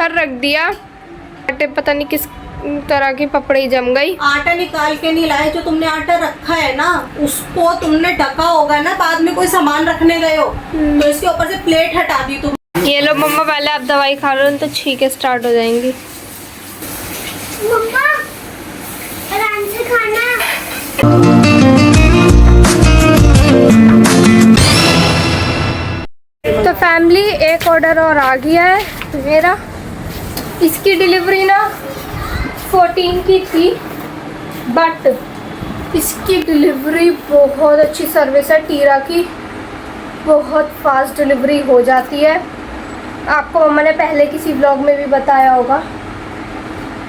उधर रख दिया। आटे पता नहीं किस तरह की पपड़ी जम गई। आटा निकाल के नहीं लाए, जो तुमने आटा रखा है ना उसको तुमने ढका होगा ना, बाद में कोई सामान रखने गए हो तो इसके ऊपर से प्लेट हटा दी तुम। ये लो मम्मा, पहले आप दवाई खा रहे हो तो छींके स्टार्ट हो जाएंगी। मम्मा आराम से खाना। तो फैमिली एक ऑर्डर और आ गया है मेरा। इसकी डिलीवरी ना 14 की थी, बट इसकी डिलीवरी बहुत अच्छी सर्विस है टीरा की, बहुत फास्ट डिलीवरी हो जाती है। आपको मम्मा ने पहले किसी ब्लॉग में भी बताया होगा।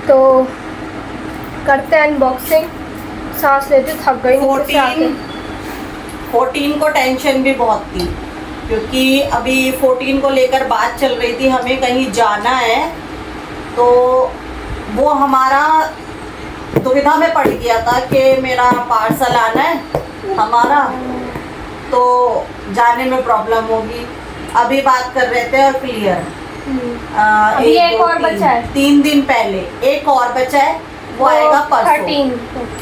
तो करते हैं अनबॉक्सिंग। सांस लेते थक गई। 14 को टेंशन भी बहुत थी, क्योंकि अभी 14 को लेकर बात चल रही थी, हमें कहीं जाना है, तो वो हमारा दुविधा में पड़ गया था कि मेरा पार्सल आना है हमारा, तो जाने में प्रॉब्लम होगी। अभी बात कर रहे थे और क्लियर। अभी एक और बचा है, 3 दिन पहले एक और बचा है, वो आएगा परसों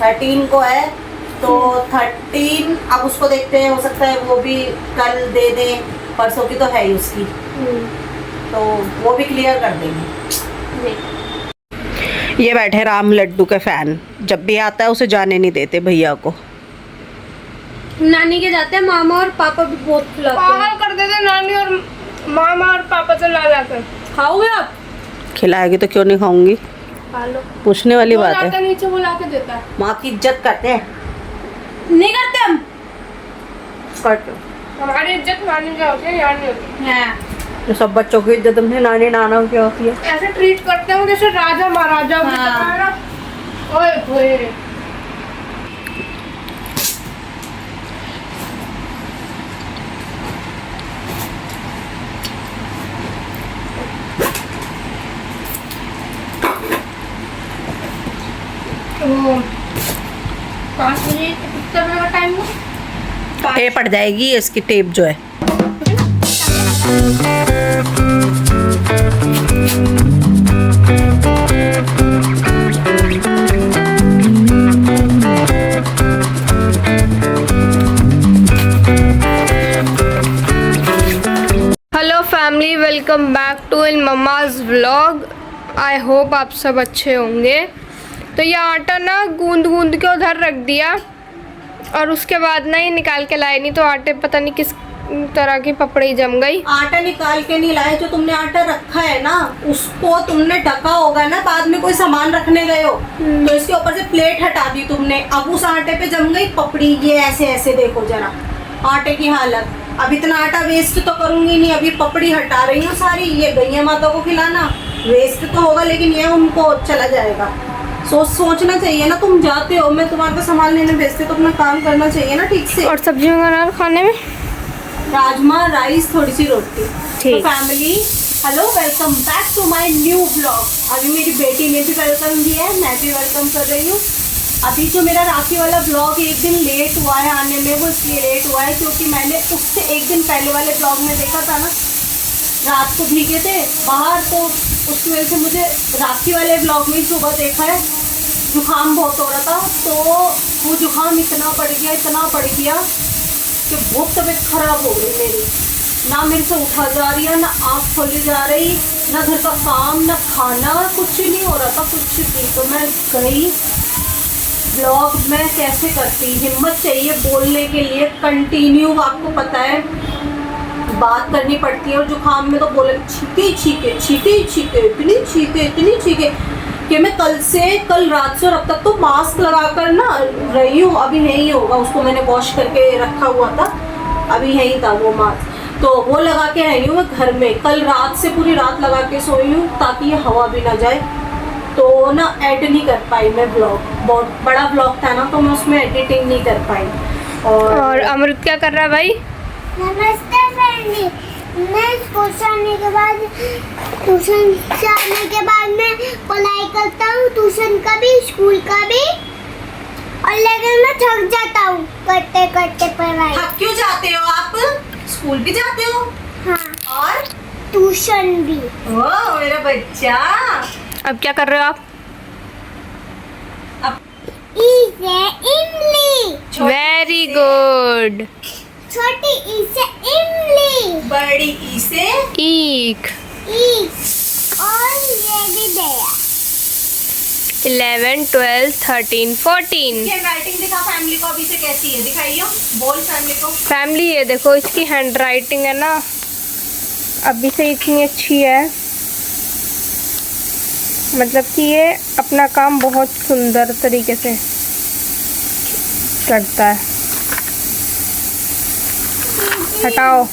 13 को है। तो 13 अब उसको देखते हैं, हो सकता है वो भी कल दे दें, परसों की तो है ही उसकी, तो वो भी क्लियर कर देंगे। ये बैठे राम लड्डू के फैन, जब भी आता है उसे जाने नहीं देते भैया को। नानी के जाते हैं, मामा और पापा भी बहुत खिलाते हैं। पागल कर देते नानी और मामा और पापा तो ला ला कर। खाओगे आप? खिलाएगी तो क्यों नहीं खाऊंगी, खा लो। पूछने वाली बात है। नीचे वो ला के देता है। माँ की इज्जत करते हैं? नहीं करते हम। करते। हमारी इज्जत नानी क्या होती है, यार नहीं होती है। जो सब बच्चों की इज्जत हमने नानी नाना क्या होती है, ऐसे ट्रीट करते हैं जैसे राजा महाराजा। हाँ। ओए होए। तो 5 बजे कितना बजे का टाइम है? टेप पड़ जाएगी इसकी, टेप जो है। Hello family, welcome back to in mumma's vlog. I hope आप सब अच्छे होंगे। तो ये आटा ना गूंद गूंद के उधर रख दिया, और उसके बाद ना ये निकाल के लाए नहीं, तो आटे पता नहीं किस तरह की पपड़ी जम गई। आटा निकाल के नहीं लाए, जो तुमने आटा रखा है ना उसको तुमने ढका होगा ना, बाद में कोई सामान रखने गए हो तो इसके ऊपर से प्लेट हटा दी तुमने। अब उस आटे पे जम गई पपड़ी। ये ऐसे ऐसे देखो जरा आटे की हालत। अब इतना आटा वेस्ट तो करूंगी नहीं, अभी पपड़ी हटा रही हूँ सारी। ये गैया माता को खिलाना वेस्ट तो होगा, लेकिन ये उनको चला जाएगा। सोचना चाहिए ना, तुम जाते हो, मैं तुम्हारे को सामान लेने भेजते तो अपना काम करना चाहिए ना ठीक से। और सब्जी वगैरह खाने में राजमा राइस, थोड़ी सी रोटी। ठीक। तो family hello, welcome back to my new blog. अभी मेरी बेटी ने भी वेलकम दिया है, मैं भी वेलकम कर रही हूँ। अभी जो मेरा राखी वाला ब्लॉग एक दिन लेट हुआ है आने में, वो इसलिए लेट हुआ है क्योंकि मैंने उससे एक दिन पहले वाले ब्लॉग में देखा था ना, रात को भीगे थे बाहर, तो उसकी वजह से मुझे राखी वाले ब्लॉग में सुबह देखा है। जुकाम बहुत हो रहा था, तो वो जुकाम इतना बढ़ गया कि बहुत तबीयत खराब हो गई मेरी। ना मेरे से उठा जा रही है, ना आँख खोली जा रही, ना घर का काम, ना खाना, कुछ नहीं हो रहा था, कुछ भी। तो मैं गई ब्लॉग में, कैसे करती, हिम्मत चाहिए बोलने के लिए, कंटिन्यू आपको पता है बात करनी पड़ती है। और जुकाम में तो बोले इतनी छींके कि मैं कल रात से और अब तक तो मास्क लगाकर ना रही हूँ। अभी यही होगा, उसको मैंने वॉश करके रखा हुआ था, अभी यही था वो मास्क, तो वो लगा के रही हूँ मैं घर में। कल रात से पूरी रात लगा के सोई हूँ ताकि ये हवा भी ना जाए। तो ना ऐड नहीं कर पाई मैं ब्लॉग, बहुत बड़ा ब्लॉग था ना, तो मैं उसमें एडिटिंग नहीं कर पाई। और अमृत क्या कर रहा है भाई? नमस्ते फैमिली। मैं स्कूल से आने के बाद मैं पढ़ाई करता हूँ, ट्यूशन का भी, स्कूल का भी, और लेकिन मैं थक जाता हूँ करते करते पढ़ाई। थक क्यों जाते हो आप? स्कूल भी जाते हो? हाँ। और ट्यूशन भी। ओ मेरा बच्चा। अब क्या कर रहे हो आप? ई से इमली। Very good. छोटी ई से इमली। बड़ी ई से ईक। ईक। और ये भी दिया। 11, 12, 13, 14। ये राइटिंग दिखा फैमिली को अभी से कैसी है, दिखाइयो, बोल फैमिली को। फैमिली ये देखो, इसकी हैंड राइटिंग है ना अभी से इतनी अच्छी है, मतलब कि ये अपना काम बहुत सुंदर तरीके से करता है। हटाओ।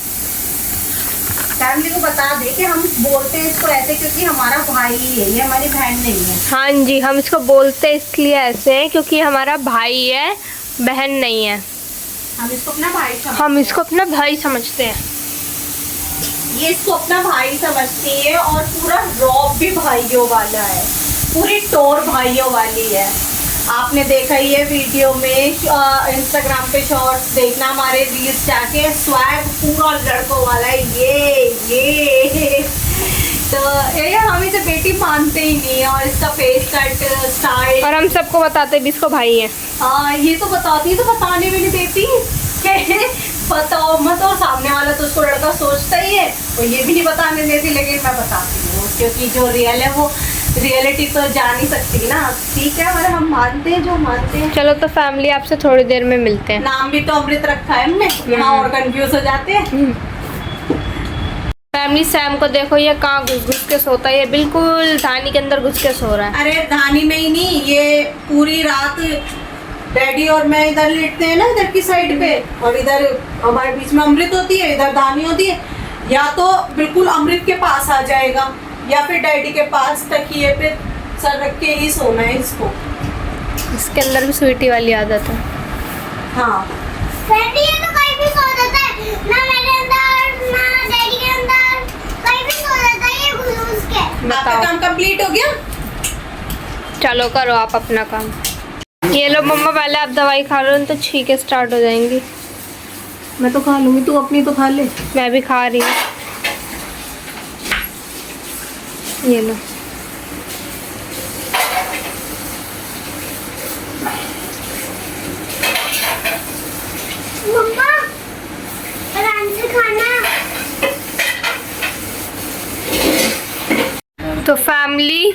फैमिली को बता दे कि हम बोलते हैं इसको ऐसे क्योंकि हमारा भाई है, ये हमारी बहन नहीं है। हाँ जी, हम इसको बोलते इसलिए ऐसे हैं क्योंकि हमारा भाई है, बहन नहीं है। हम इसको अपना भाई समझते हम इसको अपना भाई समझते हैं। ये इसको अपना भाई समझती है और पूरा रॉब भी भाइयों वाला है, पूरी टोर भाइयों वाली है। आपने देखा ही है वीडियो में, इंस्टाग्राम पे शॉर्ट्स देखना, हमारे रील्स जाके, स्वैग पूरा लड़कों वाला है ये। तो ये हम इसे बेटी मानते ही नहीं है, और इसका फेस कट स्टाइल, और हम सबको बताते भी इसको भाई है। हाँ ये तो बताती है, तो बताने भी नहीं देती बताओ मत, और सामने वाला तो उसको लड़का सोचता ही है, और ये भी नहीं बताने देती, लेकिन मैं बताती हूँ क्योंकि जो रियल है वो रियलिटी तो जा नहीं सकती ना। ठीक है, और हम मानते हैं जो मानते हैं। चलो तो फैमिली, आपसे थोड़ी देर में मिलते हैं। नाम भी तो अमृत रखा है हमने, यहाँ और कंफ्यूज हो जाते हैं। फैमिली, सैम को देखो, ये कहाँ घुस घुस के सोता है, ये बिल्कुल धानी के अंदर घुस के सो रहा है। अरे धानी में ही नहीं, ये पूरी रात डैडी और मैं इधर लेटते हैं ना, इधर की साइड पे, और इधर हमारे बीच में अमृत होती है, इधर धानी होती है। या तो बिल्कुल अमृत के पास आ जाएगा, या फिर डैडी के पास तकिए पे सर रख के ही सोना है इसको। इसके अंदर भी स्वीटी वाली आदत है। हाँ फ्रेंडी ये तो कहीं भी सो जाता है, ना मेरे अंदर ना डैडी के अंदर, कहीं भी सो जाता है ये घुस के। आपका बताओ। काम कंप्लीट हो गया? चलो करो आप अपना काम। ये लो मम्मा, पहले आप दवाई खा लो तो छींके स्टार्ट हो जाएंगी। मैं तो खा लूंगी, तू अपनी तो खा ले। मैं भी खा रही हूँ। ये लो। मम्मा आराम से खाना। तो फैमिली,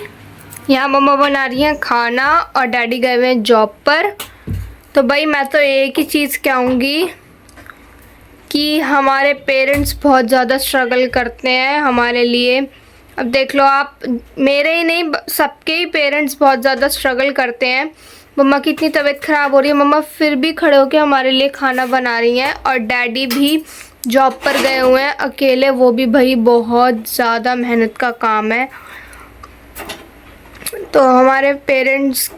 यहाँ मम्मा बना रही हैं खाना और डैडी गए हुए हैं जॉब पर। तो भाई मैं तो एक ही चीज़ कहूँगी कि हमारे पेरेंट्स बहुत ज़्यादा स्ट्रगल करते हैं हमारे लिए। अब देख लो आप, मेरे ही नहीं सबके ही पेरेंट्स बहुत ज़्यादा स्ट्रगल करते हैं। मम्मा की इतनी तबीयत ख़राब हो रही है, मम्मा फिर भी खड़े होकर हमारे लिए खाना बना रही हैं। और डैडी भी जॉब पर गए हुए हैं अकेले, वो भी भाई बहुत ज़्यादा मेहनत का काम है। तो हमारे पेरेंट्स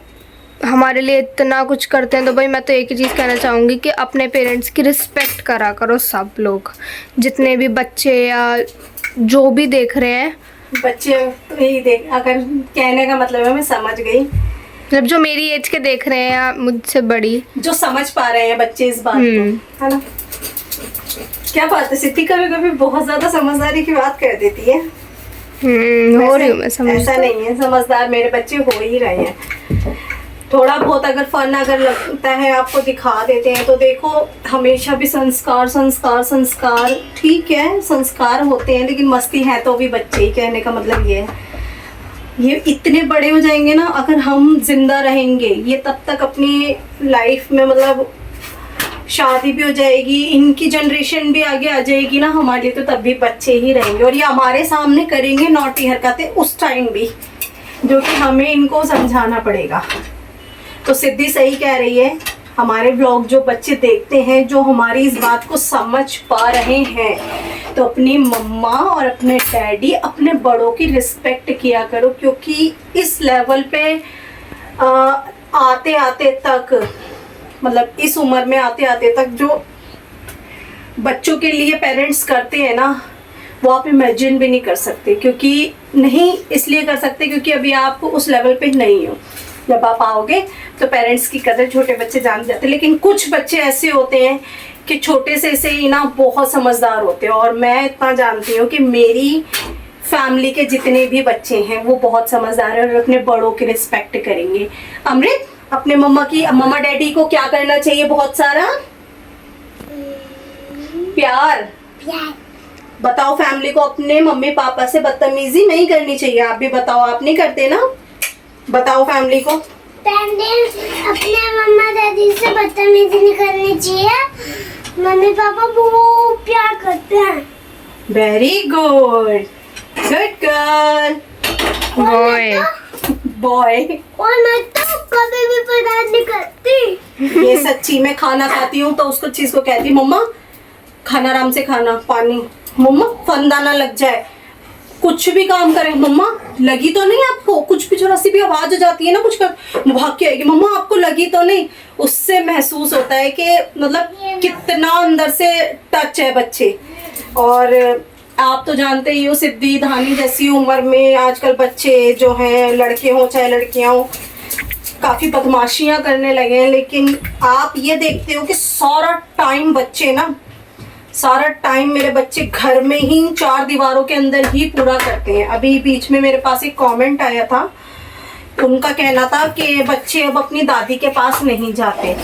हमारे लिए इतना कुछ करते हैं, तो भाई मैं तो एक ही चीज़ कहना चाहूँगी कि अपने पेरेंट्स की रिस्पेक्ट करा करो सब लोग, जितने भी बच्चे या जो भी देख रहे हैं। बच्चे तो यही देख, अगर कहने का मतलब है मैं समझ गई, मतलब जो मेरी एज के देख रहे हैं या मुझसे बड़ी, जो समझ पा रहे हैं बच्चे इस बात को, है ना। क्या बात है सिद्धि, कभी कभी बहुत ज्यादा समझदारी की बात कर देती है। हो रही हूँ मैं समझ। ऐसा नहीं है, समझदार मेरे बच्चे हो ही रहे हैं। थोड़ा बहुत अगर फन अगर लगता है आपको दिखा देते हैं, तो देखो हमेशा भी संस्कार संस्कार संस्कार, ठीक है संस्कार होते हैं, लेकिन मस्ती है तो भी बच्चे ही, कहने का मतलब ये है। ये इतने बड़े हो जाएंगे ना, अगर हम जिंदा रहेंगे, ये तब तक अपनी लाइफ में मतलब शादी भी हो जाएगी, इनकी जनरेशन भी आगे आ जाएगी ना, हमारे लिए तो तब भी बच्चे ही रहेंगे, और ये हमारे सामने करेंगे नॉटी हरकतें उस टाइम भी, जो कि हमें इनको समझाना पड़ेगा। तो सिद्धि सही कह रही है, हमारे ब्लॉग जो बच्चे देखते हैं, जो हमारी इस बात को समझ पा रहे हैं, तो अपनी मम्मा और अपने डैडी, अपने बड़ों की रिस्पेक्ट किया करो, क्योंकि इस लेवल पे आते आते तक, मतलब इस उम्र में आते आते तक जो बच्चों के लिए पेरेंट्स करते हैं ना, वो आप इमेजिन भी नहीं कर सकते। क्योंकि नहीं इसलिए कर सकते क्योंकि अभी आप उस लेवल पे नहीं हो। जब आप आओगे तो पेरेंट्स की कदर छोटे बच्चे जान जाते हैं, लेकिन कुछ बच्चे ऐसे होते हैं कि छोटे से ही ना बहुत समझदार होते हैं, और मैं इतना जानती हूँ कि मेरी फैमिली के जितने भी बच्चे हैं वो बहुत समझदार हैं और अपने बड़ों की रिस्पेक्ट करेंगे। अमृत, अपने मम्मा डैडी को क्या करना चाहिए? बहुत सारा प्यार। बताओ फैमिली को अपने मम्मी पापा से बदतमीजी नहीं करनी चाहिए। आप भी बताओ, आप नहीं करते ना? बताओ फैमिली को। अपने मम्मा दादी से बदतमीजी नहीं करनी चाहिए। मम्मी पापा बहुत प्यार करते हैं। Very good, good girl. Boy. और मैं तो कभी भी परेशान नहीं करती। ये सच्ची, मैं खाना खाती हूँ तो उसको चीज को कहती मम्मा खाना आराम से खाना, पानी, मम्मा फंदा ना लग जाए। कुछ भी काम करे, मम्मा लगी तो नहीं आपको? कुछ भी छोटी सी भी आवाज हो जाती है ना, कुछ कर भाग के आएगी, मम्मा आपको लगी तो नहीं? उससे महसूस होता है कि मतलब कितना अंदर से टच है बच्चे। और आप तो जानते ही हो, सिद्धि धानी जैसी उम्र में आजकल बच्चे जो हैं, लड़के हों चाहे लड़कियां हों, काफी बदमाशियां करने लगे हैं। लेकिन आप ये देखते हो कि सारा टाइम मेरे बच्चे घर में ही 4 दीवारों के अंदर ही पूरा करते हैं। अभी बीच में मेरे पास एक कमेंट आया था, उनका कहना था कि बच्चे अब अपनी दादी के पास नहीं जाते।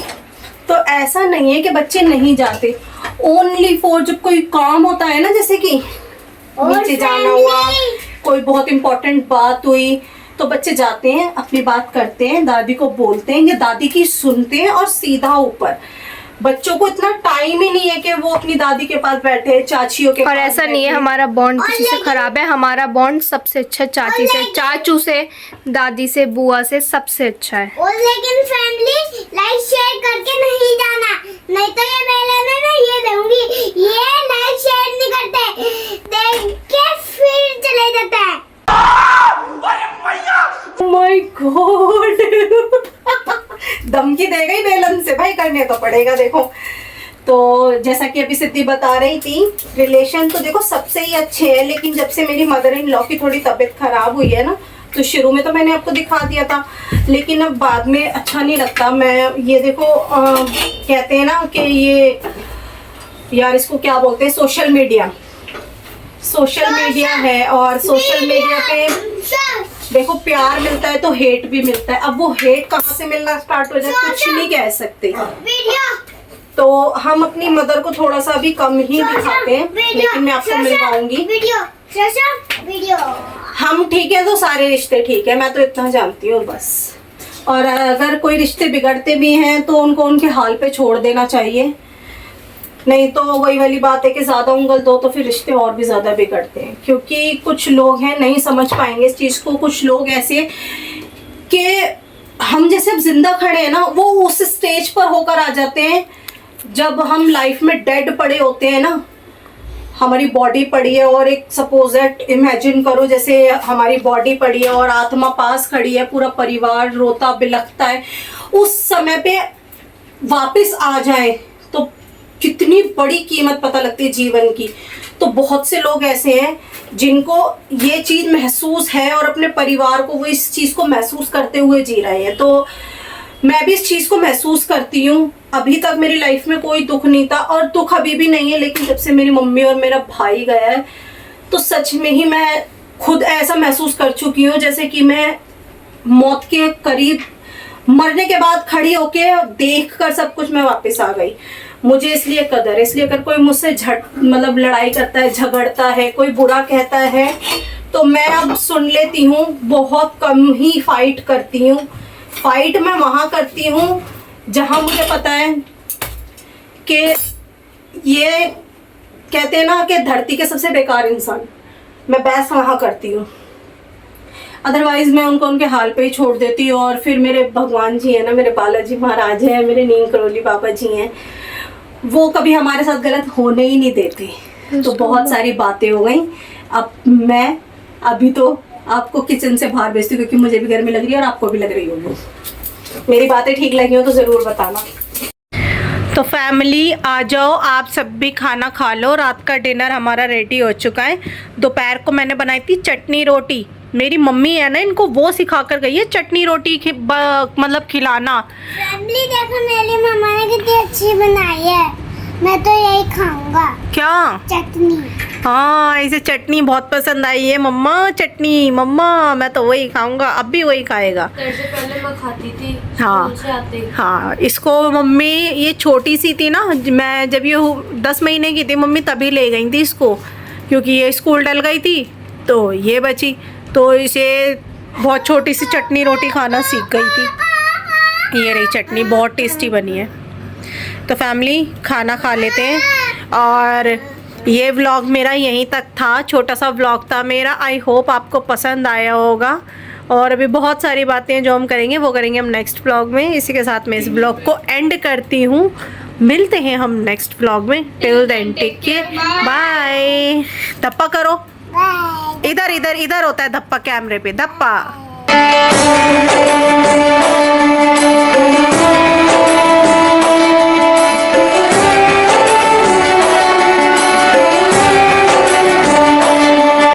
तो ऐसा नहीं है कि बच्चे नहीं जाते, ओनली फॉर जब कोई काम होता है ना, जैसे कि नीचे जाना हुआ, कोई बहुत इंपॉर्टेंट बात हुई, तो बच्चे जाते हैं, अपनी बात करते हैं, दादी को बोलते हैं या दादी की सुनते हैं और सीधा ऊपर। बच्चों को इतना टाइम ही नहीं है कि वो अपनी दादी के पास बैठे, चाचियों के और पास ऐसा नहीं है हमारा बॉन्ड किसी से खराब है। हमारा बॉन्ड सबसे अच्छा चाची से, चाचू से, दादी से, बुआ से सबसे अच्छा है। और लेकिन फैमिली लाइक शेयर करके नहीं जाना, नहीं तो ये मेले में ये दूंगी, ये लाइक शेयर नहीं करते, देख के फिर चले जाते हैं। माय गॉड धमकी दे गई बेलन से, भाई करने तो पड़ेगा। देखो, तो जैसा कि अभी सिद्धि बता रही थी, रिलेशन तो देखो सबसे ही अच्छे हैं, लेकिन जब से मेरी मदर इन लॉ की थोड़ी तबीयत खराब हुई है ना, तो शुरू में तो मैंने आपको दिखा दिया था, लेकिन अब बाद में अच्छा नहीं लगता। मैं ये देखो कहते हैं ना कि ये यार इसको क्या बोलते हैं, सोशल मीडिया है, और सोशल मीडिया पे देखो प्यार मिलता है तो हेट भी मिलता है। अब वो हेट कहाँ से मिलना स्टार्ट हो जाए कुछ नहीं कह सकते। तो हम अपनी मदर को थोड़ा सा भी कम ही दिखाते हैं, लेकिन मैं आपको मिलवाऊंगी। हम ठीक है तो सारे रिश्ते ठीक है, मैं तो इतना जानती हूँ बस। और अगर कोई रिश्ते बिगड़ते भी हैं तो उनको उनके हाल पे छोड़ देना चाहिए, नहीं तो वही वाली बात है कि ज्यादा उंगल दो तो फिर रिश्ते और भी ज्यादा बिगड़ते हैं। क्योंकि कुछ लोग हैं नहीं समझ पाएंगे इस चीज को, कुछ लोग ऐसे कि हम जैसे अब जिंदा खड़े हैं ना, वो उस स्टेज पर होकर आ जाते हैं जब हम लाइफ में डेड पड़े होते हैं ना, हमारी बॉडी पड़ी है और एक सपोज दैट इमेजिन करो जैसे हमारी बॉडी पड़ी है और आत्मा पास खड़ी है, पूरा परिवार रोता बिलखता है, उस समय पे वापस आ जाए तो कितनी बड़ी कीमत पता लगती है जीवन की। तो बहुत से लोग ऐसे हैं जिनको ये चीज महसूस है और अपने परिवार को वो इस चीज को महसूस करते हुए जी रहे हैं। तो मैं भी इस चीज को महसूस करती हूँ। अभी तक मेरी लाइफ में कोई दुख नहीं था और दुख अभी भी नहीं है, लेकिन जब से मेरी मम्मी और मेरा भाई गया है तो सच में ही मैं खुद ऐसा महसूस कर चुकी हूँ जैसे कि मैं मौत के करीब, मरने के बाद खड़ी होके देख कर सब कुछ मैं वापस आ गई। मुझे इसलिए कदर है, इसलिए अगर कोई मुझसे मतलब लड़ाई करता है, झगड़ता है, कोई बुरा कहता है तो मैं अब सुन लेती हूँ, बहुत कम ही फाइट करती हूँ। फाइट मैं वहाँ करती हूँ जहाँ मुझे पता है कि ये कहते हैं ना कि धरती के सबसे बेकार इंसान, मैं बहस वहाँ करती हूँ। अदरवाइज मैं उनको उनके हाल पे ही छोड़ देती हूँ। और फिर मेरे भगवान जी हैं ना, मेरे बालाजी महाराज हैं, मेरे नीम करोली बाबा जी हैं, वो कभी हमारे साथ गलत होने ही नहीं देते। तो बहुत सारी बातें हो गई। अब मैं अभी तो आपको किचन से बाहर भेजती हूँ क्योंकि मुझे भी गर्मी लग रही है और आपको भी लग रही होगी। मेरी बातें ठीक लगी हो तो ज़रूर बताना। तो फैमिली आ जाओ, आप सब भी खाना खा लो। रात का डिनर हमारा रेडी हो चुका है। दोपहर को मैंने बनाई थी चटनी रोटी। मेरी मम्मी है ना, इनको वो सिखा कर गई है चटनी रोटी मतलब खिलाना। फैमिली देखो मेरी मम्मा ने कितनी अच्छी बनाई है। मैं तो यही खाऊंगा, क्या? चटनी। हाँ, इसे चटनी बहुत पसंद आई है। मम्मा चटनी, मम्मा मैं तो वही खाऊंगा। अब भी वही खाएगा। जैसे पहले मैं खाती थी हाँ। स्कूल से आते ही। हाँ, इसको मम्मी, ये छोटी सी थी ना, मैं जब ये 10 महीने की थी मम्मी तभी ले गई थी इसको, क्योंकि ये स्कूल डल गई थी तो ये बची, तो इसे बहुत छोटी सी चटनी रोटी खाना सीख गई थी। ये रही चटनी, बहुत टेस्टी बनी है। तो फैमिली खाना खा लेते हैं, और ये व्लॉग मेरा यहीं तक था, छोटा सा व्लॉग था मेरा। आई होप आपको पसंद आया होगा, और अभी बहुत सारी बातें जो हम करेंगे वो करेंगे हम नेक्स्ट व्लॉग में। इसी के साथ मैं इस व्लॉग को एंड करती हूँ। मिलते हैं हम नेक्स्ट व्लॉग में। Till then take care, bye. धप्पा करो, बाय। इधर इधर इधर होता है धप्पा, कैमरे पे धप्पा।